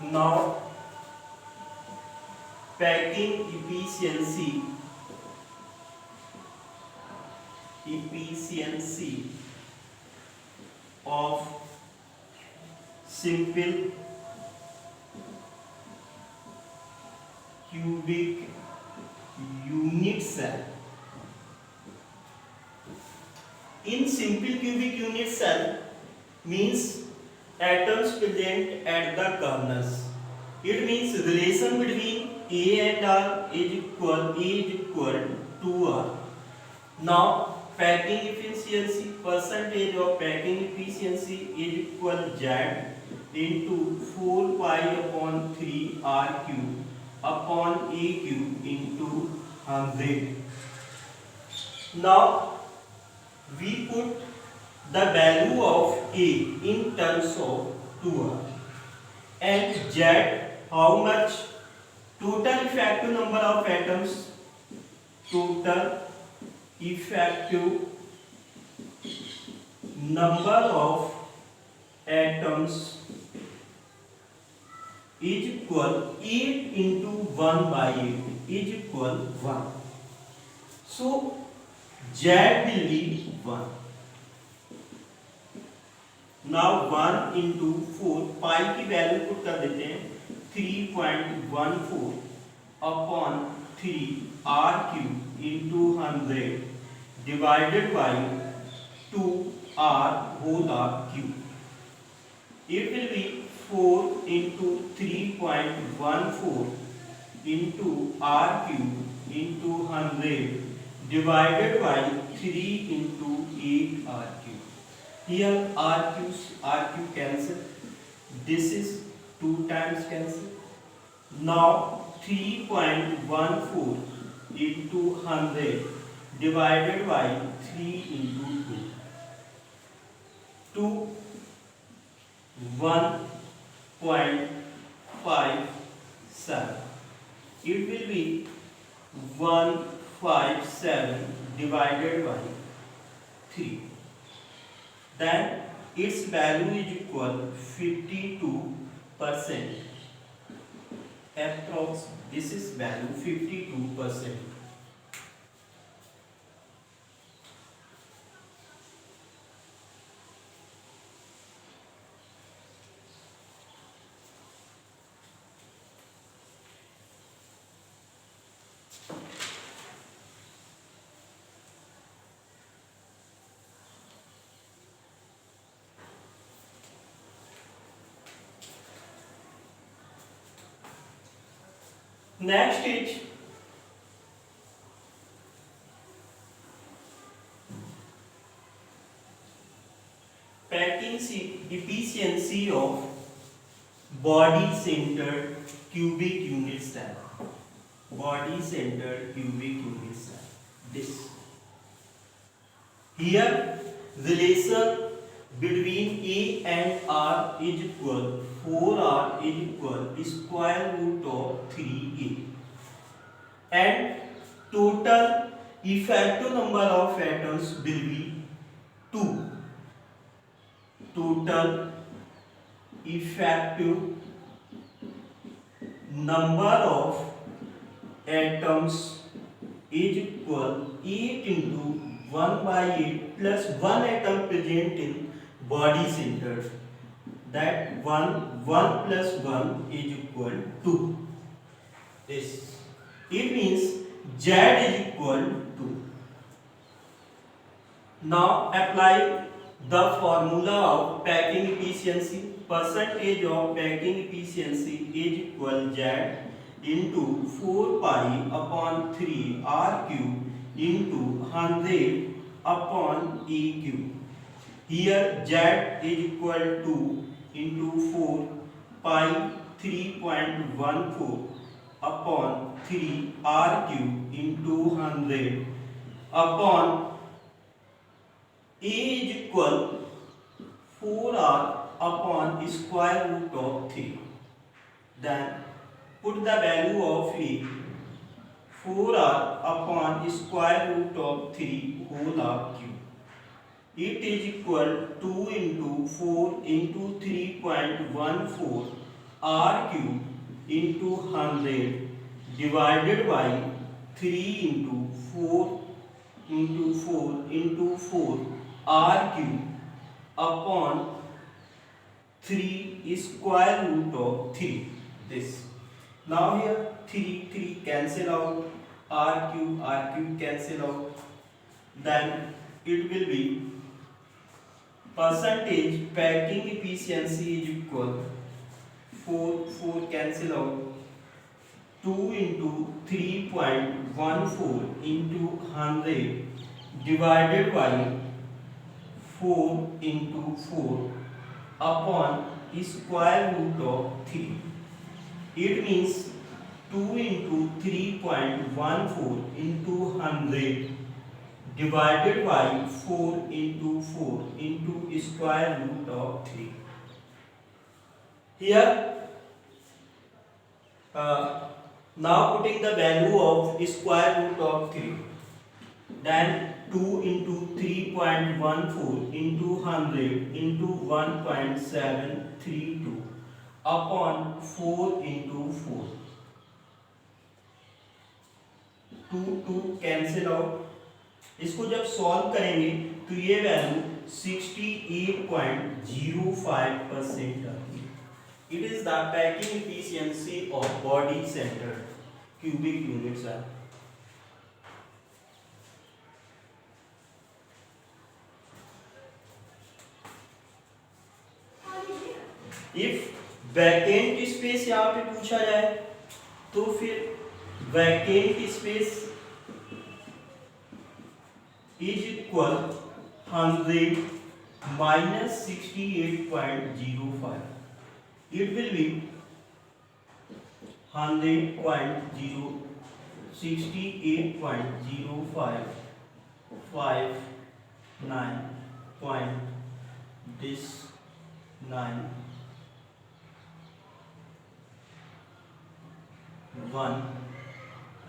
Now packing efficiency of simple cubic unit cell. In simple cubic unit cell means atoms present at the kernels. It means relation between A and R is equal to R. Now packing efficiency, percentage of packing efficiency is equal Z into 4 pi upon 3 R cube upon A cube into 100. Now we put the value of A in terms of 2R and Z how much total effective number of atoms, total effective number of atoms is equal 8 into 1 by 8 is equal 1. So Z will be 1. Now 1 into 4 pi की value put कर देते हैं 3.14 upon 3 r cube into 100 divided by 2r whole cube. It will be 4 into 3.14 into r cube into 100 divided by 3 into 8 r cube. Here r cube cancel. This is 2 times cancel. Now 3.14 into 100 divided by 3 into 2. 1.57. It will be 157 divided by 3. Then its value is equal 52%. Approx. This is value 52%. Next is packing efficiency of body centered cubic unit cell. Body centered cubic unit cell. This. Here relation between A and R is equal 4R is equal square root of 3A and total effective number of atoms will be 2. Total effective number of atoms is equal 8 into 1 by 8 plus 1 atom present in body center. That 1 plus 1 is equal to this. It means Z is equal to. Now apply the formula of packing efficiency. Percentage of packing efficiency is equal Z into 4 pi upon 3 r cube into 100 upon e cube. Here Z is equal to into 4 pi 3.14 upon 3 r cube into 100 upon A is equal 4r upon square root of 3. Then put the value of A 4r upon square root of 3 whole cube. It is equal 2 into 4 into 3.14 r cube into 100 divided by 3 into 4 into 4 into 4 r cube upon 3 square root of 3. This. Now here 3 cancel out, r cube cancel out. Then it will be percentage packing efficiency is equal 4 cancel out, 2 into 3.14 into 100 divided by 4 into 4 upon square root of 3. It means 2 into 3.14 into 100 divided by 4 into 4 into square root of 3. Here now putting the value of square root of 3, then 2 into 3.14 into 100 into 1.732 upon 4 into 4. 2 cancel out. इसको जब solve करेंगे तो ये value 68.05% आती है. It is the packing efficiency of body centered cubic units are. If vacant space यहाँ पे पूछा जाए तो फिर vacant space is equal 100 minus 68.05. It will be 100.068.05 59 point this 9 1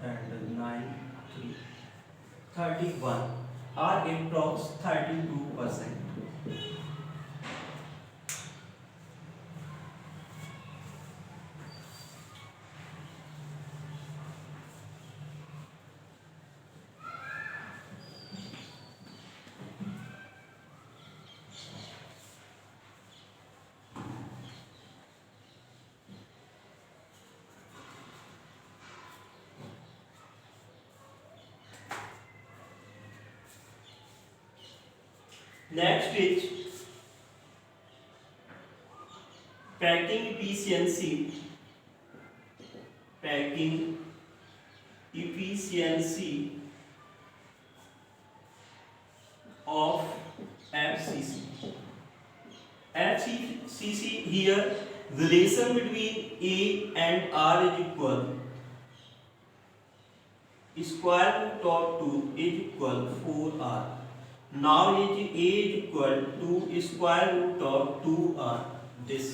and 9 3 31 are approx 32%. Next is packing efficiency. Packing efficiency of FCC. FCC here relation between A and R is equal square root of 2 is equal 4R. Now is A is equal to square root of 2R this.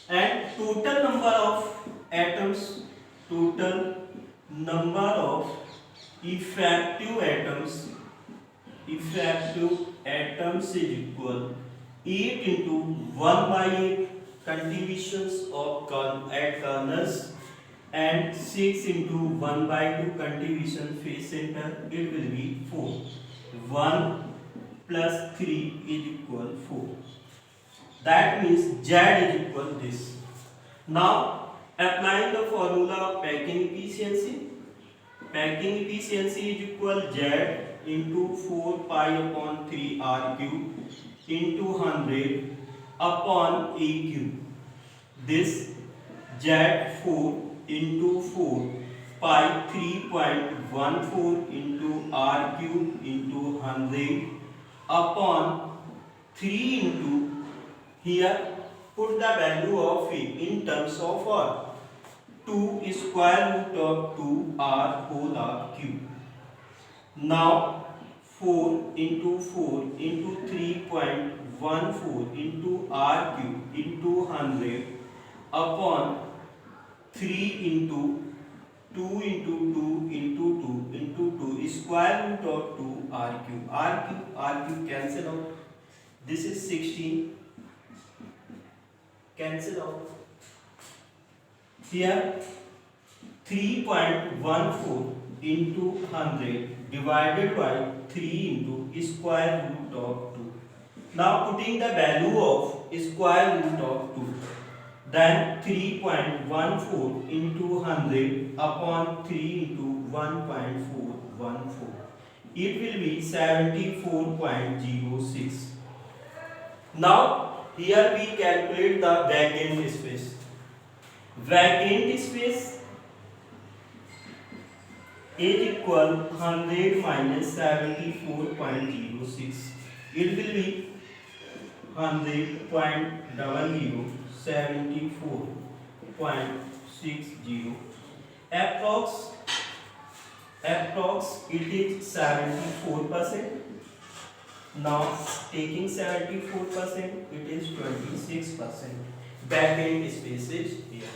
And total number of atoms, total number of effective atoms is equal 8 into 1 by 8 contributions of at corners and 6 into 1 by 2 contribution face center. It will be 4. 1 plus 3 is equal 4. That means Z is equal this. Now applying the formula of packing efficiency. Packing efficiency is equal Z into 4 pi upon 3 R cube into 100 upon A cube. This Z4 into 4 pi 3.14 into R cube into 100 upon 3 into, here put the value of it in terms of what? 2 square root of 2R whole R cube. Now 4 into 3.14 into R cube into 100 upon 3 into 2 into 2 into 2 into 2 square root of 2 R cube. R cube cancel out. This is 16. cancel out. Here 3.14 into 100 divided by 3 into square root of 2. Now putting the value of square root of 2, then 3.14 into 100 upon 3 into 1.414. It will be 74.06. Now here we calculate the vacant space. Vacant space is equal 100 minus 74.06. It will be 100.0074.60. Approx it is 74%. Now taking 74%, it is 26%. Vacant space is here.